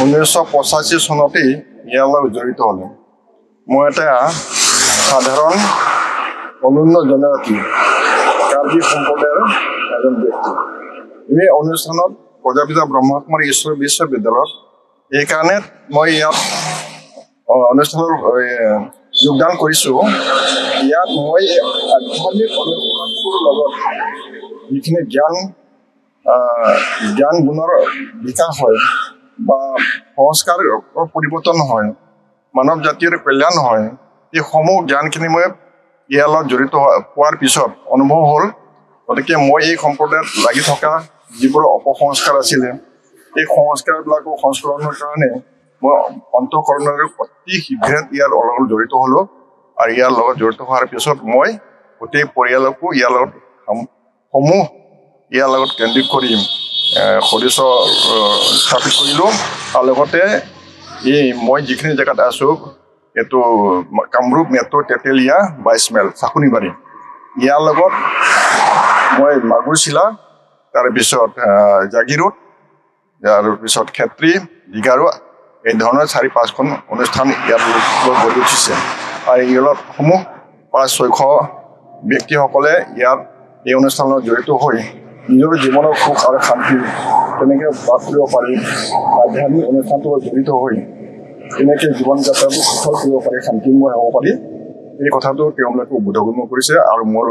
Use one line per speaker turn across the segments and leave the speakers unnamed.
1985 চনতেই ইয়াৰ লগত জড়িত হ'লোঁ। মই এটা সাধাৰণ অনুন্ন জনজাতি কাৰ্বি সম্প্ৰদায়ৰ এজন ব্যক্তি। এই অনুষ্ঠানত প্ৰজাপিতা ব্ৰহ্মকুমাৰী ঈশ্বৰ বিশ্ববিদ্যালয়ত এইকাৰণে মই ইয়াত অনুষ্ঠানৰ যোগদান কৰিছোঁ। ইয়াত মই আধ্যাত্মিক অনুশীলনটোৰ লগত যিখিনি জ্ঞান গুণৰ বিকাশ হয় বা সংস্কাৰৰ পৰিৱৰ্তন হয়, মানৱ জাতিৰ কল্যাণ হয়, এই সমূহ জ্ঞানখিনি মই ইয়াৰ লগত জড়িত হোৱাৰ পিছত অনুভৱ হ'ল। গতিকে মই এই সম্প্ৰদায়ত লাগি থকা যিবোৰ অপসংস্কাৰ আছিলে, এই সংস্কাৰবিলাকৰ সংস্কৰণৰ কাৰণে মই অন্তঃকৰণেৰে অতি শীঘ্ৰে ইয়াৰ লগত জড়িত হ'লোঁ। আৰু ইয়াৰ লগত জড়িত হোৱাৰ পিছত মই গোটেই পৰিয়ালকো ইয়াৰ লগত ইয়াৰ লগত কেন্দ্ৰিত কৰি সদস্য স্থাপিত কৰিলোঁ। আৰু লগতে মই যিখিনি জেগাত আছোঁ, এইটো কামৰূপ মেট্ৰ' তেতেলীয়া 22 মাইল চাকুনিবাৰী, ইয়াৰ লগত মই মাগুৰচিলা, তাৰপিছত জাগিৰোড, তাৰপিছত খেত্ৰী, দীঘাৰু, এই ধৰণৰ 4-5খন অনুষ্ঠান ইয়াৰ লগত গঢ়ি উঠিছে। আৰু ইয়াৰ সমূহ 500-600 ব্যক্তিসকলে ইয়াত এই অনুষ্ঠানত জড়িত হৈ নিজৰ জীৱনৰ সুখ আৰু শান্তি কেনেকৈ বাস কৰিব পাৰি, আধ্যাত্মিক অনুষ্ঠানটোত জড়িত হৈ কেনেকৈ জীৱন যাত্ৰাটো সফল কৰিব পাৰি, শান্তিময় হ'ব পাৰি, এই কথাটো তেওঁলোকে বোধগম্য কৰিছে। আৰু মোৰ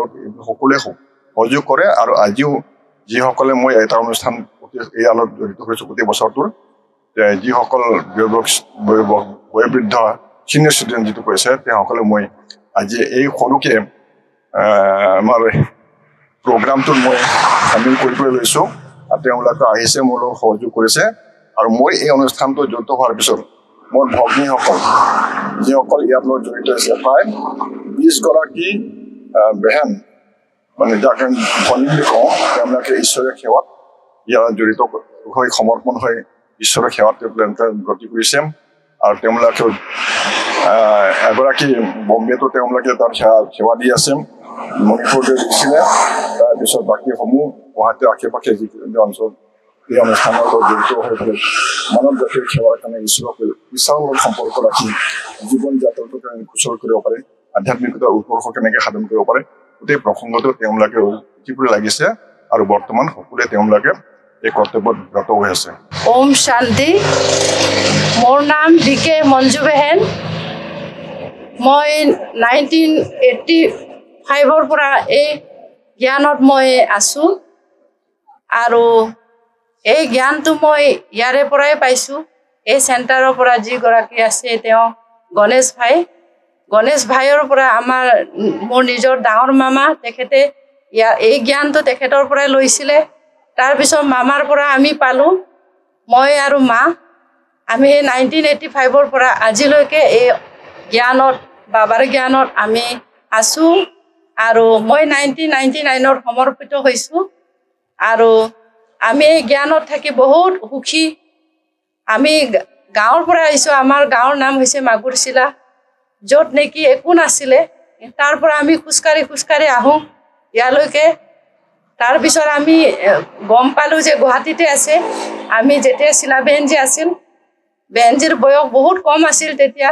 সকলোৱে সহযোগ কৰে। আৰু আজিও যিসকলে মই এটা অনুষ্ঠান ইয়াৰ লগত জড়িত হৈছোঁ গোটেই বছৰটোৰ, যিসকল বয়োবৃদ্ধ চিনিয়ৰ ষ্টুডেণ্ট যিটো কৈছে, তেওঁসকলে মই আজি এই সৰুকৈ আমাৰ প্ৰগ্ৰামটোত মই চামিল কৰিবলৈ লৈছোঁ। আৰু তেওঁলোকে আহিছে, মোৰ লগত সহযোগ কৰিছে। আৰু মই এই অনুষ্ঠানটো জড়িত হোৱাৰ পিছত মোৰ ভগ্নীসকল যিসকল ইয়াৰ লগত জড়িত হৈছে, প্ৰায় 20গৰাকী বেহেন, মানে যাক ভনী বুলি কওঁ, তেওঁলোকে ঈশ্বৰীয় সেৱাত ইয়াৰ জড়িত হৈ সমৰ্পণ হৈ ঈশ্বৰৰ সেৱাত তেওঁলোকে গতি কৰিছে। আৰু তেওঁলোকে এগৰাকী বম্বেটো তেওঁলোকে তাত সেৱা দি আছে, মণিপুৰতে দিছিলে। তাৰপিছত বাকীসমূহ গুৱাহাটীৰ আশে পাশে যিখিনি অঞ্চল এই অনুষ্ঠানৰ লগত জড়িত হৈ পেলাই মানৱ জাতিৰ সেৱাৰ কাৰণে ঈশ্বৰৰ লগত সম্পৰ্ক ৰাখি জীৱন যাত্ৰাটো কেনেকৈ সুচল কৰিব পাৰে, আধ্যাত্মিকতাৰ উৎকৰ্ষ কেনেকৈ সাধন কৰিব পাৰে, গোটেই প্ৰসংগটো তেওঁলোকে উঠিবলৈ লাগিছে। আৰু বৰ্তমান সকলোৱে তেওঁলোকে এই কৰ্তব্যত ব্ৰত হৈ আছে।
ওম শান্তি। মোৰ নাম বিকে মঞ্জু বেহেন। মই 1985ৰ পৰা এই জ্ঞানত মই আছোঁ। আৰু এই জ্ঞানটো মই ইয়াৰে পৰাই পাইছোঁ। এই চেণ্টাৰৰ পৰা যিগৰাকী আছে তেওঁ গণেশ ভাইৰ পৰা মোৰ নিজৰ ডাঙৰ মামা, তেখেতে এই জ্ঞানটো তেখেতৰ পৰাই লৈছিলে। তাৰপিছত মামাৰ পৰা আমি পালোঁ, মই আৰু মা। আমি 1985ৰ পৰা আজিলৈকে এই জ্ঞানত, বাবাৰ জ্ঞানত আমি আছোঁ। আৰু মই 1999ত সমৰ্পিত হৈছোঁ। আৰু আমি এই জ্ঞানত থাকি বহুত সুখী। আমি গাঁৱৰ পৰা আহিছোঁ। আমাৰ গাঁৱৰ নাম হৈছে মাগুৰচিলা, য'ত নেকি একো নাছিলে। তাৰ পৰা আমি খোজকাঢ়ি আহোঁ ইয়ালৈকে। তাৰপিছত আমি গম পালোঁ যে গুৱাহাটীতে আছে। আমি যেতিয়া শিলা বেহেনজী আছিল, বেহেনজীৰ বয়স বহুত কম আছিল তেতিয়া।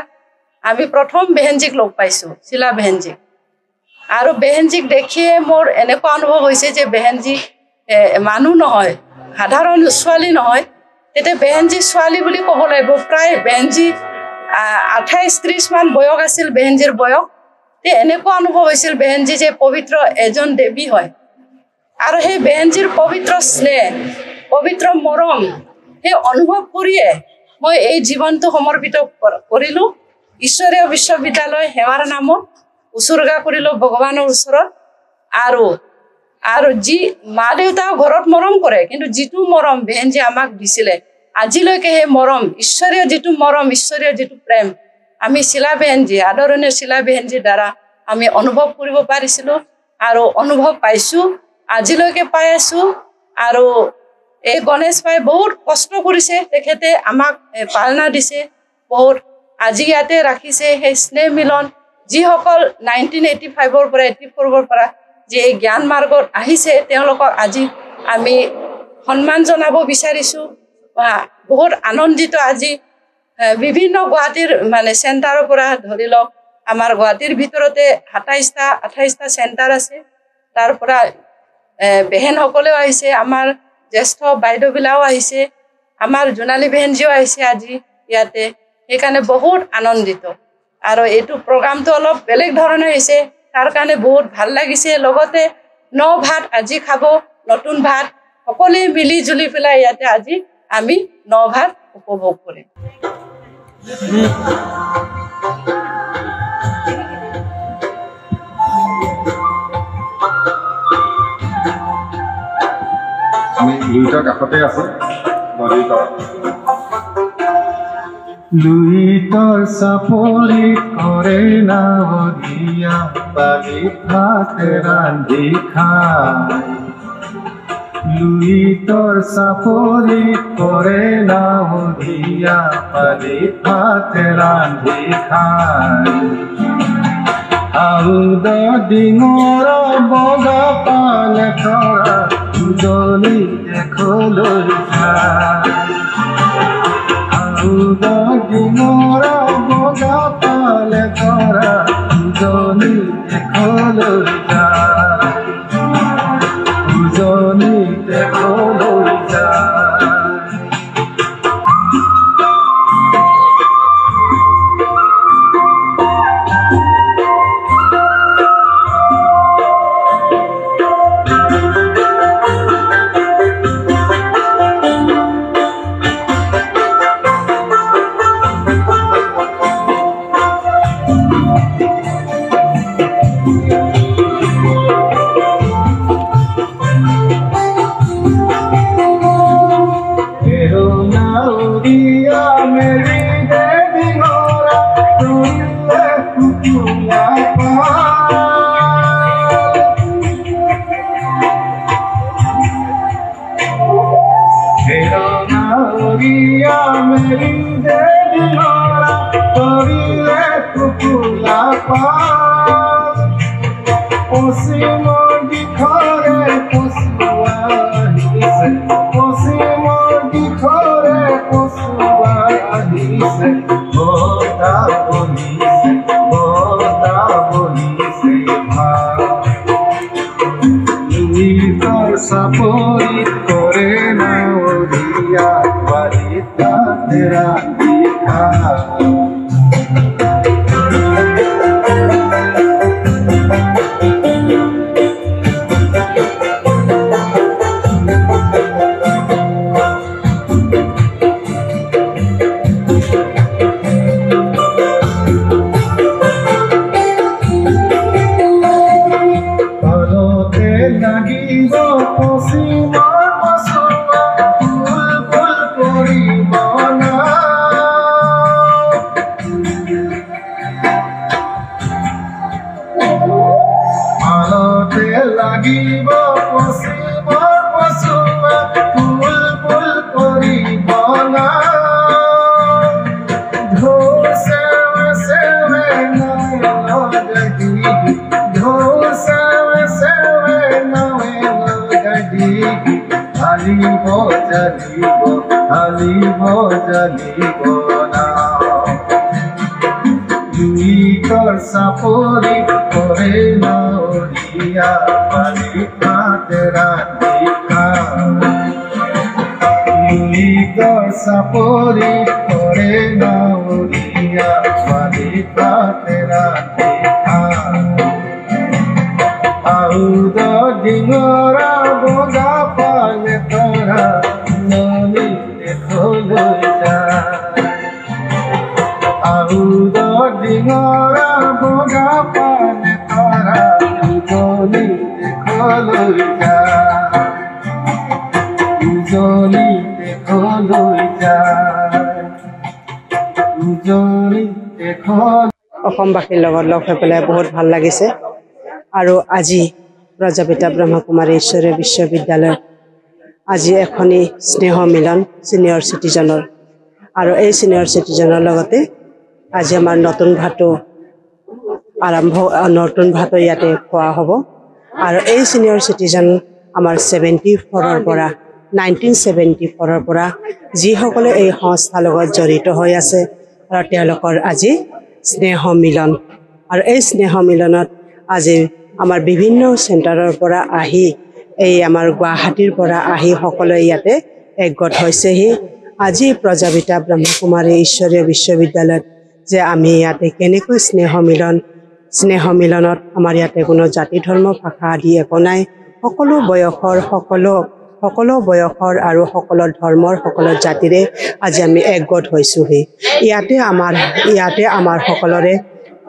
আমি প্ৰথম বেহেনজীক লগ পাইছোঁ, শিলা বেহেনজীক। আৰু বেহেনজীক দেখিয়ে মোৰ এনেকুৱা অনুভৱ হৈছে যে বেহেনজী মানুহ নহয়, সাধাৰণ ছোৱালী নহয়। তেতিয়া বেহেনজী ছোৱালী বুলি ক'ব লাগিব। প্ৰায় বেহেনজী 28-30 মান বয়স আছিল বেহেনজীৰ বয়স। এনেকুৱা অনুভৱ হৈছিল বেহেনজী যে পবিত্ৰ এজন দেৱী হয়। আৰু সেই বেহেনজীৰ পবিত্ৰ স্নেহ, পবিত্ৰ মৰম, সেই অনুভৱ কৰিয়ে মই এই জীৱনটো সমৰ্পিত কৰিলোঁ। ঈশ্বৰীয় বিশ্ববিদ্যালয় সেৱাৰ নামত উচৰ্গা কৰিলোঁ ভগৱানৰ ওচৰত। আৰু যি মা দেউতাও ঘৰত মৰম কৰে, কিন্তু যিটো মৰম বেহেনজী আমাক দিছিলে, আজিলৈকে সেই মৰম, ঈশ্বৰীয় যিটো মৰম, ঈশ্বৰীয় যিটো প্ৰেম, আমি শিলা বেহেনজী, আদৰণীয় শিলা বেহেনজীৰ দ্বাৰা আমি অনুভৱ কৰিব পাৰিছিলোঁ আৰু অনুভৱ পাইছোঁ, আজিলৈকে পাই আছোঁ। আৰু এই গণেশ ভাই বহুত কষ্ট কৰিছে, তেখেতে আমাক পালনা দিছে বহুত, আজি ইয়াতে ৰাখিছে। সেই স্নেহ মিলন যিসকল 1985ৰ পৰা 84ৰ পৰা যে এই জ্ঞান মাৰ্গত আহিছে, তেওঁলোকক আজি আমি সন্মান জনাব বিচাৰিছোঁ। বহুত আনন্দিত আজি বিভিন্ন গুৱাহাটীৰ মানে চেণ্টাৰৰ পৰা ধৰি লওক আমাৰ গুৱাহাটীৰ ভিতৰতে 28টা চেণ্টাৰ আছে তাৰ পৰা বেহেনসকলেও আহিছে আমাৰ জ্যেষ্ঠ বাইদেউবিলাও আহিছে আমাৰ জোনালী বেহেনজিও আহিছে আজি ইয়াতে সেইকাৰণে বহুত আনন্দিত আৰু এইটো প্ৰগ্ৰামটো অলপ বেলেগ ধৰণৰ হৈছে তাৰ কাৰণে বহুত ভাল লাগিছে লগতে ন ভাত আজি খাব নতুন ভাত সকলোৱে মিলি জুলি পেলাই ইয়াতে আজি আমি ন ভাত উপভোগ কৰিম
আমি লুইতৰ কাষতে আছো নদীৰ পাৰত লুইতৰ চাপৰি কৰে নাৱৰীয়া বালি ভাত ৰান্ধি খায় লুইতৰ চাপৰি কৰে নাৱৰীয়া বালি ভাত ৰান্ধি খায় আউদ ডিঙৰ বগা পাল কৰা দুজনী দেখলৈ যায় আউদ ডিঙৰ বগা পাল কৰা দুজনী দেখলৈ যায় দুজনী দেখলৈ যায় Sapori corena odia varita tera dikha Sapori corena odia varita tera dikha Lulidor sapori corena odia varita tera dikha Audo dingora boga pal tora noli dekholoi jay Audo dingora boga pal tora noli dekholoi jay noli dekholoi jay noli dekhol
অসমবাসীৰ লগত লগ হৈ পেলাই বহুত ভাল লাগিছে আৰু আজি প্ৰজাপিতা ব্ৰহ্মকুমাৰী ঈশ্বৰীয় বিশ্ববিদ্যালয় আজি এখনি স্নেহ মিলন সিনিয়ৰ সিটিজেনৰ আৰু এই সিনিয়ৰ সিটিজেনৰ লগতে আজি আমাৰ নতুন ভাটো আৰম্ভ নতুন ভাটো ইয়াতে খোৱা হ'ব আৰু এই সিনিয়ৰ সিটিজেন আমাৰ 74ৰ পৰা 1974 পৰা যিসকলে এই সংস্থাৰ লগত জড়িত হৈ আছে আৰু তেওঁলোকৰ আজি স্নেহ মিলন আৰু এই স্নেহ মিলনত আজি আমাৰ বিভিন্ন চেণ্টাৰৰ পৰা আহি এই আমাৰ গুৱাহাটীৰ পৰা আহি সকলোৱে ইয়াতে একগোট হৈছেহি আজি প্ৰজাপিতা ব্ৰহ্মকুমাৰী ঈশ্বৰীয় বিশ্ববিদ্যালয়ত যে আমি ইয়াতে কেনেকৈ স্নেহ মিলনত আমাৰ ইয়াতে কোনো জাতি ধৰ্ম ভাষা আদি একো নাই সকলো বয়সৰ আৰু সকলো ধৰ্মৰ সকলো জাতিৰে আজি আমি একগোট হৈছোহি ইয়াতে আমাৰ সকলোৰে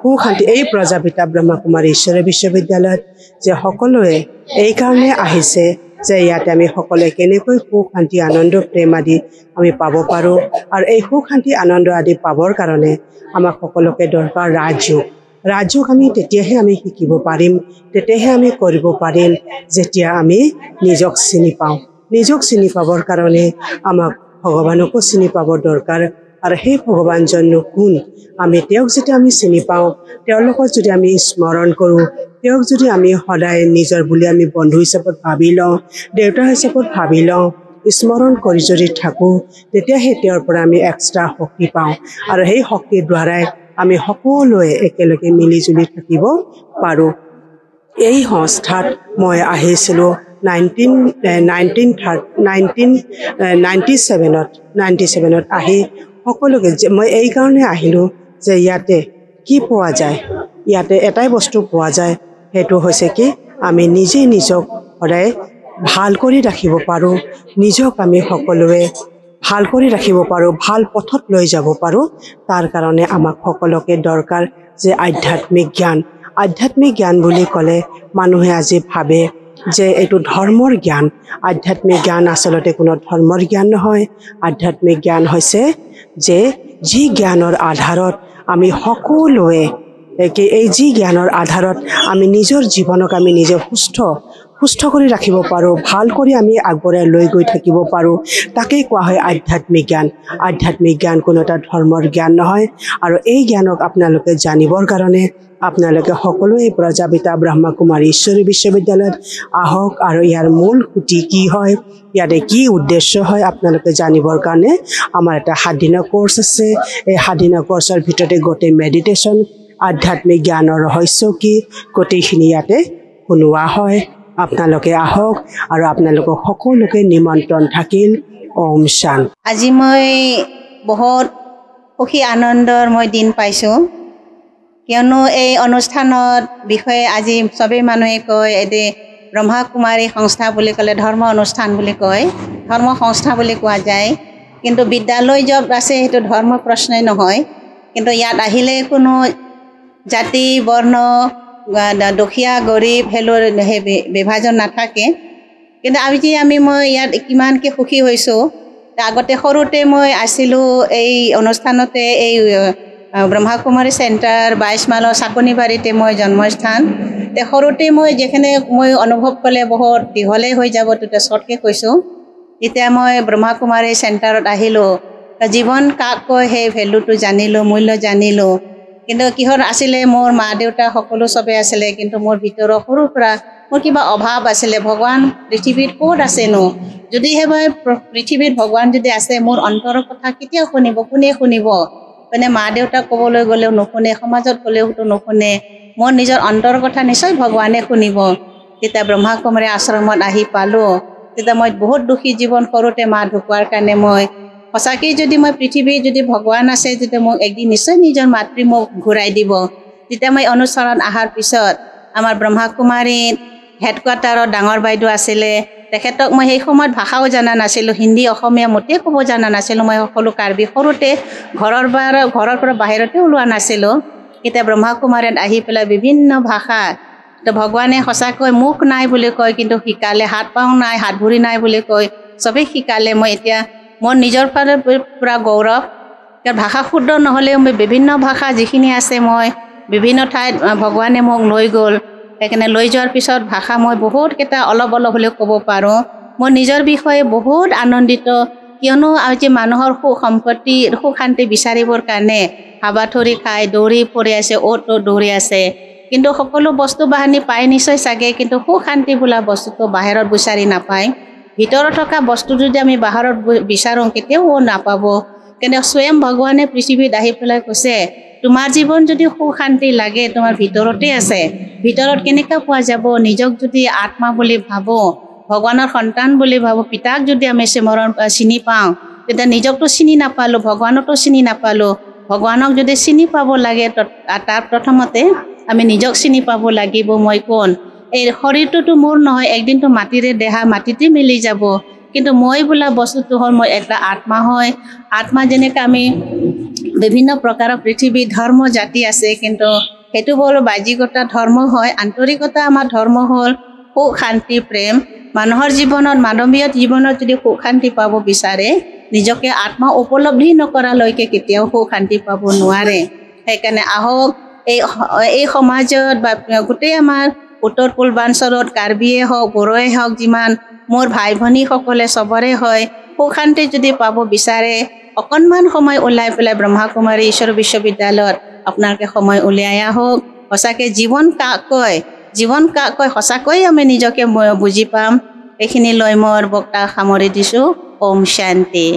সুখ শান্তি এই প্ৰজাপিতা ব্ৰহ্মকুমাৰী ঈশ্বৰীয় বিশ্ববিদ্যালয়ত যে সকলোৱে এই কাৰণে আহিছে যে ইয়াতে আমি সকলোৱে কেনেকৈ সুখ শান্তি আনন্দ প্ৰেম আদি আমি পাব পাৰোঁ আৰু এই সুখ শান্তি আনন্দ আদি পাবৰ কাৰণে আমাক সকলোকে দৰকাৰ ৰাজযোগ আমি তেতিয়াহে আমি শিকিব পাৰিম তেতিয়াহে আমি কৰিব পাৰিম যেতিয়া আমি নিজক চিনি পাবৰ কাৰণে আমাক ভগৱানকো চিনি পাব দৰকাৰ আৰু সেই ভগৱানজননো কোন আমি তেওঁক যেতিয়া আমি চিনি পাওঁ তেওঁলোকক যদি আমি স্মৰণ কৰোঁ তেওঁক যদি আমি সদায় নিজৰ বুলি আমি বন্ধু হিচাপত ভাবি লওঁ দেউতা হিচাপত ভাবি লওঁ স্মৰণ কৰি যদি থাকোঁ তেতিয়াহে তেওঁৰ পৰা আমি এক্সট্ৰা শক্তি পাওঁ আৰু সেই শক্তিৰ দ্বাৰাই আমি সকলোৱে একেলগে মিলিজুলি থাকিব পাৰোঁ এই সংস্থাত মই আহিছিলোঁ 1997ত আহি সকলোকে মই এই কাৰণে আহিলোঁ যে ইয়াতে কি পোৱা যায় ইয়াতে এটাই বস্তু পোৱা যায় সেইটো হৈছে কি আমি নিজক সদায় ভাল কৰি ৰাখিব পাৰোঁ নিজক আমি সকলোৱে ভাল কৰি ৰাখিব পাৰোঁ ভাল পথত লৈ যাব পাৰোঁ তাৰ কাৰণে আমাক সকলোকে দৰকাৰ যে আধ্যাত্মিক জ্ঞান বুলি ক'লে মানুহে আজি ভাবে যে এইটো ধৰ্মৰ জ্ঞান আধ্যাত্মিক জ্ঞান আচলতে কোনো ধৰ্মৰ জ্ঞান নহয় আধ্যাত্মিক জ্ঞান হৈছে যে যি জ্ঞানৰ আধাৰত আমি সকলোৱে এই যি জ্ঞানৰ আধাৰত আমি নিজৰ জীৱনক আমি নিজে সুস্থ কৰি ৰাখিব পাৰোঁ ভাল কৰি আমি আগবঢ়াই লৈ গৈ থাকিব পাৰোঁ তাকেই কোৱা হয় আধ্যাত্মিক জ্ঞান কোনো এটা ধৰ্মৰ জ্ঞান নহয় আৰু এই জ্ঞানক আপোনালোকে জানিবৰ কাৰণে আপোনালোকে সকলোৱে প্ৰজাপিতা ব্ৰহ্মকুমাৰী ঈশ্বৰী বিশ্ববিদ্যালয়ত আহক আৰু ইয়াৰ মূল খুঁটি কি হয় ইয়াতে কি উদ্দেশ্য হয় আপোনালোকে জানিবৰ কাৰণে আমাৰ এটা 7 দিনৰ কোৰ্চ আছে এই 7 দিনৰ কোৰ্চৰ ভিতৰতে গোটেই মেডিটেশ্যন আধ্যাত্মিক জ্ঞানৰ ৰহস্য কি গোটেইখিনি ইয়াতে শুনোৱা হয় আপোনালোকে আহক আৰু আপোনালোকক সকলোকে নিমন্ত্ৰণ থাকিল ওম শান্তি
আজি মই বহুত সুখী আনন্দৰ মই দিন পাইছোঁ কিয়নো এই অনুষ্ঠানৰ বিষয়ে আজি সবেই মানুহে কয় এতে ব্ৰহ্মকুমাৰী সংস্থা বুলি ক'লে ধৰ্ম অনুষ্ঠান বুলি কয় ধৰ্ম সংস্থা বুলি কোৱা যায় কিন্তু বিদ্যালয় য'ত আছে সেইটো ধৰ্ম প্ৰশ্নই নহয় কিন্তু ইয়াত আহিলে কোনো জাতি বৰ্ণ দুখীয়া গৰীব হেলৰ বিভাজন নাথাকে কিন্তু মই ইয়াত কিমানকৈ সুখী হৈছোঁ আগতে সৰুতে মই আছিলোঁ এই অনুষ্ঠানতে এই ব্ৰহ্মকুমাৰী চেণ্টাৰ 22 মাইলৰ চাকনিবাৰীতে মই জন্মস্থান সৰুতে মই যেখানে মই অনুভৱ কৰিলে বহুত দীঘলে হৈ যাব তেতিয়া শ্বৰ্টকৈ কৈছোঁ যেতিয়া মই ব্ৰহ্মকুমাৰী চেণ্টাৰত আহিলোঁ জীৱন কাক কয় সেই ভেলুটো জানিলোঁ মূল্য জানিলোঁ কিন্তু কিহৰ আছিলে মোৰ মা দেউতা সকলো সবে আছিলে কিন্তু মোৰ ভিতৰৰ সৰুৰ পৰা মোৰ কিবা অভাৱ আছিলে ভগৱান পৃথিৱীত ক'ত আছেনো যদিহে মই পৃথিৱীত ভগৱান যদি আছে মোৰ অন্তৰৰ কথা কেতিয়া শুনিব কোনে শুনিব মানে মা দেউতা ক'বলৈ গ'লেও নুশুনে সমাজত গ'লেও নুশুনে মোৰ নিজৰ অন্তৰৰ কথা নিশ্চয় ভগৱানে শুনিব যেতিয়া ব্ৰহ্মকুমাৰী আশ্ৰমত আহি পালোঁ তেতিয়া মই বহুত দুখী জীৱন সৰুতে মা ঢুকোৱাৰ কাৰণে মই সঁচাকৈ যদি মই পৃথিৱীত যদি ভগৱান আছে তেতিয়া মোক একদিন নিশ্চয় নিজৰ মাতৃ মোক ঘূৰাই দিব তেতিয়া মই অনুচৰণ অহাৰ পিছত আমাৰ ব্ৰহ্মকুমাৰীত হেডকোৱাৰ্টাৰত ডাঙৰ বাইদেউ আছিলে তেখেতক মই সেই সময়ত ভাষাও জানা নাছিলোঁ হিন্দী অসমীয়া মোটেই ক'ব জানা নাছিলোঁ মই সকলো কাৰ্বি সৰুতে ঘৰৰ পৰা বাহিৰতে ওলোৱা নাছিলোঁ এতিয়া ব্ৰহ্মকুমাৰীত আহি পেলাই বিভিন্ন ভাষা তো ভগৱানে সঁচাকৈ মুখ নাই বুলি কয় কিন্তু শিকালে হাত পাওঁ নাই হাত ভৰি নাই বুলি কয় চবেই শিকালে মই এতিয়া মোৰ নিজৰ ফালৰ পৰা গৌৰৱ কাৰণ ভাষা শুদ্ধ নহ'লেও মই বিভিন্ন ভাষা যিখিনি আছে মই বিভিন্ন ঠাইত ভগৱানে মোক লৈ গ'ল সেইকাৰণে লৈ যোৱাৰ পিছত ভাষা মই বহুতকেইটা অলপ হ'লেও ক'ব পাৰোঁ মই নিজৰ বিষয়ে বহুত আনন্দিত কিয়নো আজি মানুহৰ সুখ সম্পত্তি সুখ শান্তি বিচাৰিবৰ কাৰণে হাবাথৰি খাই দৌৰি ফুৰি আছে অ'ত দৌৰি আছে কিন্তু সকলো বস্তু বাহানি পায় নিশ্চয় চাগে কিন্তু সুখ শান্তি বোলা বস্তুটো বাহিৰত বিচাৰি নাপায় ভিতৰত থকা বস্তু যদি আমি বাহিৰত বিচাৰোঁ কেতিয়াও নাপাব কিন্তু স্বয়ং ভগৱানে পৃথিৱীত আহি পেলাই কৈছে তোমাৰ জীৱন যদি সুখ শান্তি লাগে তোমাৰ ভিতৰতে আছে ভিতৰত কেনেকৈ পোৱা যাব নিজক যদি আত্মা বুলি ভাবো ভগৱানৰ সন্তান বুলি ভাবো পিতাক যদি আমি স্মৰণ চিনি পাওঁ তেতিয়া নিজকতো চিনি নাপালোঁ ভগৱানকতো চিনি নাপালোঁ ভগৱানক যদি চিনি পাব লাগে তাৰ প্ৰথমতে আমি নিজক চিনি পাব লাগিব মই কোন এই শৰীৰটোতো মোৰ নহয় একদিনতো মাটিৰে দেহা মাটিতে মিলি যাব কিন্তু মই বোলা বস্তুটো হ'ল মই এটা আত্মা হয় আত্মা যেনেকৈ আমি বিভিন্ন প্ৰকাৰৰ পৃথিৱী ধৰ্ম জাতি আছে কিন্তু সেইটো হ'ল বাহ্যিকতা ধৰ্ম হয় আন্তৰিকতা আমাৰ ধৰ্ম হ'ল সুখ শান্তি প্ৰেম মানুহৰ জীৱনত মানৱীয় জীৱনত যদি সুখ শান্তি পাব বিচাৰে নিজকে আত্মা উপলব্ধি নকৰালৈকে কেতিয়াও সুখ শান্তি পাব নোৱাৰে সেইকাৰণে আহক এই সমাজত বা গোটেই আমাৰ উত্তৰ পূৰ্বাঞ্চলত কাৰ্বিয়ে হওক বড়োৱে হওক যিমান মোৰ ভাই ভনীসকলে চবৰে হয় সুখ শান্তি যদি পাব বিচাৰে অকণমান সময় ওলাই পেলাই ব্ৰহ্মাকুমাৰী ঈশ্বৰ বিশ্ববিদ্যালয়ত আপোনালোকে সময় উলিয়াই আহক সঁচাকৈ জীৱন কাকৈ সঁচাকৈ আমি নিজকে বুজি পাম এইখিনি লৈ মোৰ বক্তা সামৰি দিছোঁ ওম শান্তি